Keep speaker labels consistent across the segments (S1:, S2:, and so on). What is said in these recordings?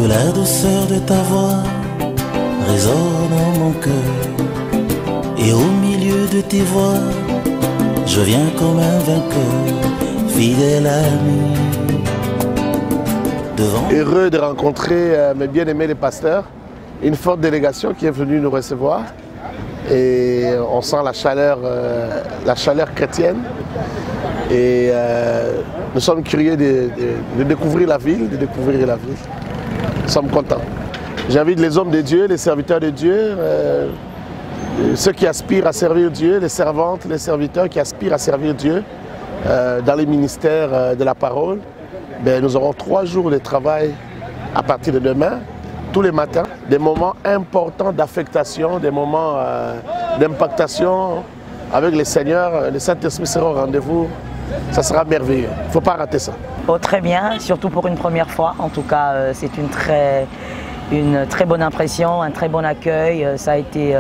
S1: Que la douceur de ta voix résonne en mon cœur. Et au milieu de tes voix, je viens comme un vainqueur, fidèle ami.
S2: Heureux de rencontrer mes bien-aimés les pasteurs, une forte délégation qui est venue nous recevoir. Et on sent la chaleur chrétienne. Et nous sommes curieux de découvrir la ville, Nous sommes contents. J'invite les hommes de Dieu, les serviteurs de Dieu, ceux qui aspirent à servir Dieu, les servantes, les serviteurs qui aspirent à servir Dieu dans les ministères de la parole. Nous aurons 3 jours de travail à partir de demain, tous les matins, des moments importants d'affectation, des moments d'impactation avec les seigneurs. Le Saint-Esprit sera au rendez-vous, ça sera merveilleux, il ne faut pas rater ça.
S3: Oh, très bien, surtout pour une première fois, en tout cas c'est une très bonne impression, un très bon accueil. Ça a été,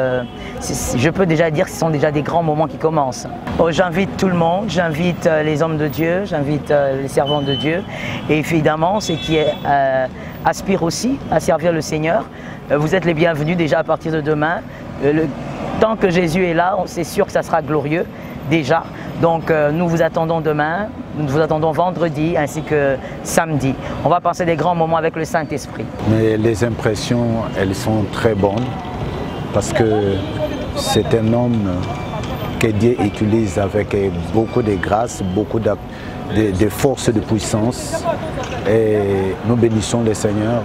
S3: je peux déjà dire que ce sont déjà des grands moments qui commencent. Oh, j'invite tout le monde, j'invite les hommes de Dieu, j'invite les servants de Dieu et évidemment ceux qui aspirent aussi à servir le Seigneur. Vous êtes les bienvenus déjà à partir de demain. Tant que Jésus est là, c'est sûr que ça sera glorieux déjà. Donc nous vous attendons demain, nous vous attendons vendredi ainsi que samedi. On va passer des grands moments avec le Saint-Esprit.
S4: Mais les impressions, elles sont très bonnes parce que c'est un homme que Dieu utilise avec beaucoup de grâce, beaucoup de force et de puissance. Et nous bénissons le Seigneur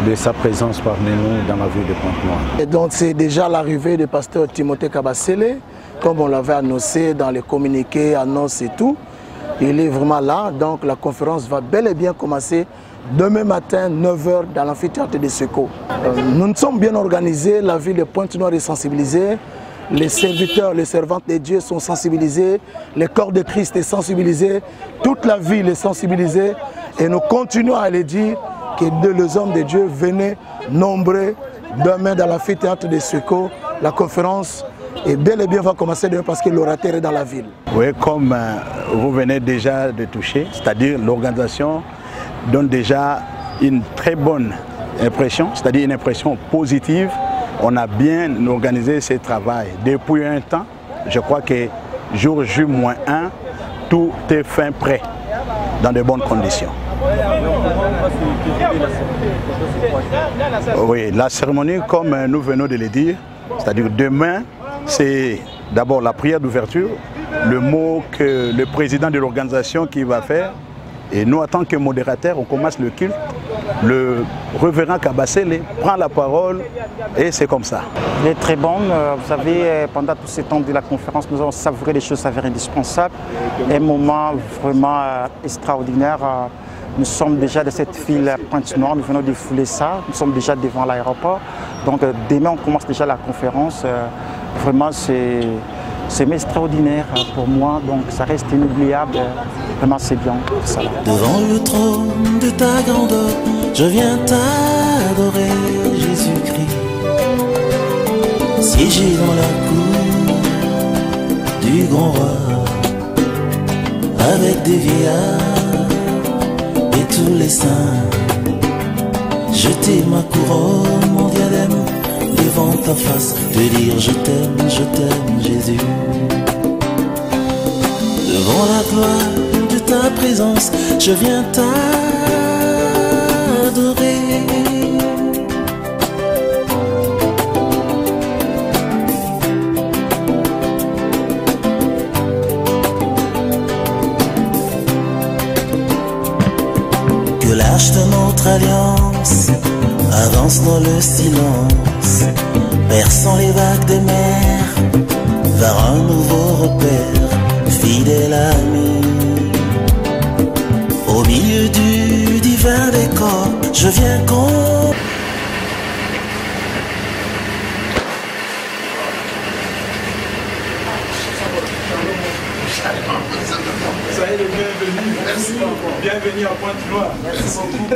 S4: de sa présence parmi nous dans la ville de Pointe-Noire.
S5: Donc c'est déjà l'arrivée du pasteur Timothée Kabasele, comme on l'avait annoncé dans les communiqués, annonces et tout. Il est vraiment là, donc la conférence va bel et bien commencer demain matin, 9 h, dans l'amphithéâtre de Seko. Nous sommes bien organisés, la ville de Pointe-Noire est sensibilisée, les serviteurs, les servantes de Dieu sont sensibilisés, le corps de Christ est sensibilisé, toute la ville est sensibilisée et nous continuons à le dire que les hommes de Dieu venaient nombreux demain dans l'amphithéâtre de Seko, la conférence. Et bel et bien va commencer demain parce que l'orateur est dans la ville.
S4: Oui, comme vous venez déjà de toucher, c'est-à-dire l'organisation donne déjà une très bonne impression, c'est-à-dire une impression positive. On a bien organisé ce travail depuis un temps. Je crois que jour J-1, tout est fin prêt, dans de bonnes conditions. Oui, la cérémonie, comme nous venons de le dire, c'est-à-dire demain, c'est d'abord la prière d'ouverture, le mot que le président de l'organisation qui va faire. Et nous, en tant que modérateurs, on commence le culte. Le révérend Kabasele prend la parole et c'est comme ça.
S6: Il est très bon. Vous savez, pendant tout ce temps de la conférence, nous avons savouré des choses s'avèrent indispensables. Un moment vraiment extraordinaire. Nous sommes déjà de cette ville Pointe-Noire, nous venons de fouler ça. Nous sommes déjà devant l'aéroport. Donc demain, on commence déjà la conférence. Vraiment, c'est extraordinaire pour moi, donc ça reste inoubliable. Vraiment, c'est bien. Ça.
S1: Devant le trône de ta grandeur, je viens t'adorer, Jésus-Christ. Siégé dans la cour du grand roi, avec des vieillards et tous les saints. Jeter ma couronne, mon diadème, devant ta face, te dire je t'aime Jésus. Devant la gloire de ta présence, je viens t'adorer. Que l'arche de notre alliance avance dans le silence, perçant les vagues des mers, vers un nouveau repère, fidèle ami. Au milieu du divin décor, je viens comme...
S7: Soyez les bienvenus. Merci. Bienvenue à Pointe-Noire. Merci beaucoup.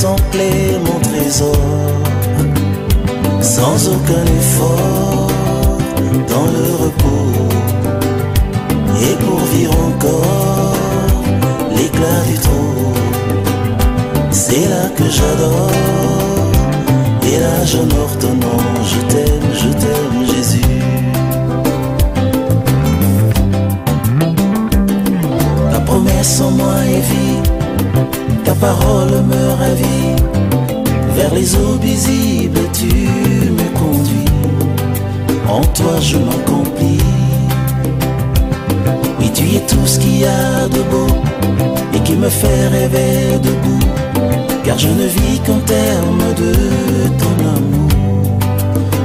S1: Contempler mon trésor sans aucun effort dans le repos En toi je m'accomplis. Oui, tu es tout ce qu'il y a de beau et qui me fait rêver debout, car je ne vis qu'en termes de ton amour,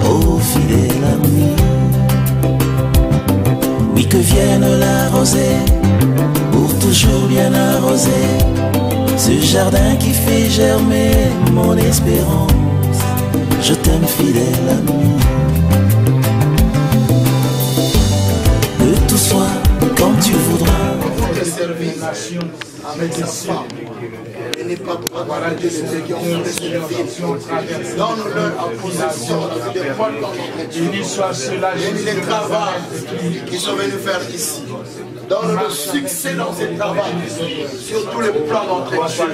S1: ô fidèle ami. Oui, que vienne la rosée pour toujours bien arroser ce jardin qui fait germer mon espérance. Je t'aime, fidèle ami. Que tout soit comme tu voudras.
S7: Avec sa femme. Et n'est pas voilà de ceux qui ont fait cette ville. Donne-leur en possession des points dans notre Dieu. Bénis les travaux qu'ils sont venus faire ici. Donne le succès dans ces travaux, sur tous les plans d'entretien.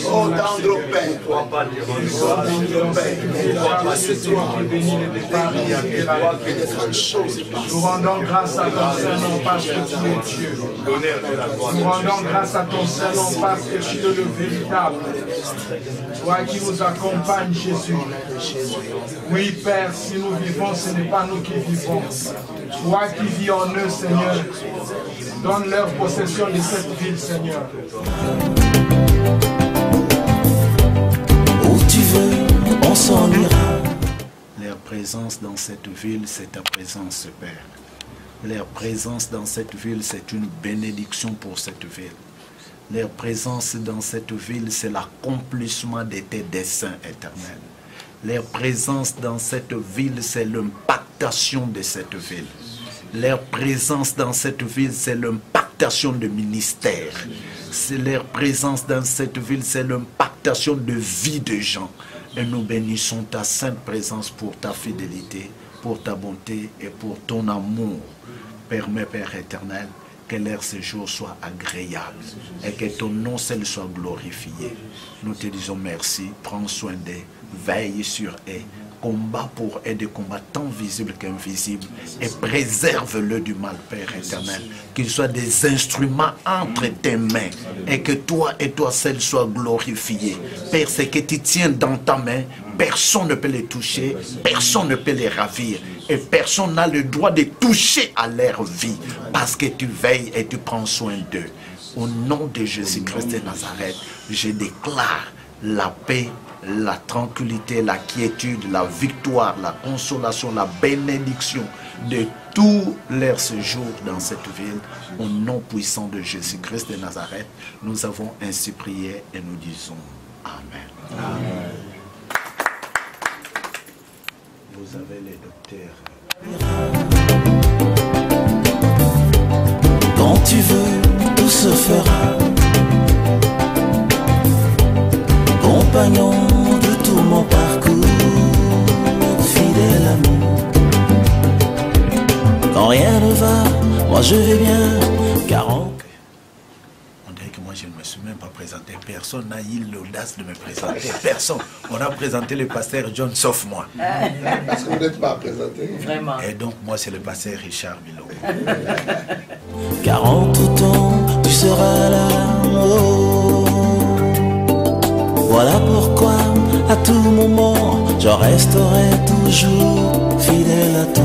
S7: Oh, tendre Père, oh, tendre Père, assieds-toi, et des grandes choses passent.
S8: Nous rendons grâce à ton Saint-Nom parce que tu es Dieu. Nous rendons grâce à ton Saint-Nom parce que tu es le véritable. Toi qui nous accompagne, Jésus. Oui, Père, si nous vivons, ce n'est pas nous qui vivons. Toi qui vis en eux, Seigneur. Donne leur possession de cette ville, Seigneur.
S1: Où tu veux, on s'en ira. Leur présence dans cette ville, c'est ta présence, Père. Leur présence dans cette ville, c'est une bénédiction pour cette ville. Leur présence dans cette ville, c'est l'accomplissement de tes desseins éternels. Leur présence dans cette ville, c'est l'impactation de cette ville. Leur présence dans cette ville, c'est l'impactation de ministère. C'est leur présence dans cette ville, c'est l'impactation de vie de gens. Et nous bénissons ta sainte présence pour ta fidélité, pour ta bonté et pour ton amour. Permets, Père éternel, que leur séjour soit agréable et que ton nom seul soit glorifié. Nous te disons merci, prends soin d'eux, veille sur eux, combat pour eux des combats tant visibles qu'invisibles et préserve-le du mal, Père éternel, qu'ils soient des instruments entre tes mains et que toi et toi seul sois glorifiés. Père, ce que tu tiens dans ta main, personne ne peut les toucher, personne ne peut les ravir et personne n'a le droit de toucher à leur vie parce que tu veilles et tu prends soin d'eux. Au nom de Jésus-Christ de Nazareth, je déclare la paix, la tranquillité, la quiétude, la victoire, la consolation, la bénédiction de tous leurs séjours dans cette ville. Au nom puissant de Jésus-Christ de Nazareth, nous avons ainsi prié et nous disons Amen. Amen. Vous avez les docteurs. Quand tu veux, tout se fera. Compagnon de tout mon parcours, fidèle amour. Quand rien ne va, moi je vais bien, car on dirait que moi je ne me suis même pas présenté. Personne n'a eu l'audace de me présenter. Personne. On a présenté le pasteur John sauf moi.
S7: Parce que vous n'êtes pas présenté.
S3: Vraiment.
S1: Et donc moi c'est le pasteur Richard Milo. Car en tout temps tu seras là. Oh. Voilà pourquoi à tout moment je resterai toujours fidèle à toi.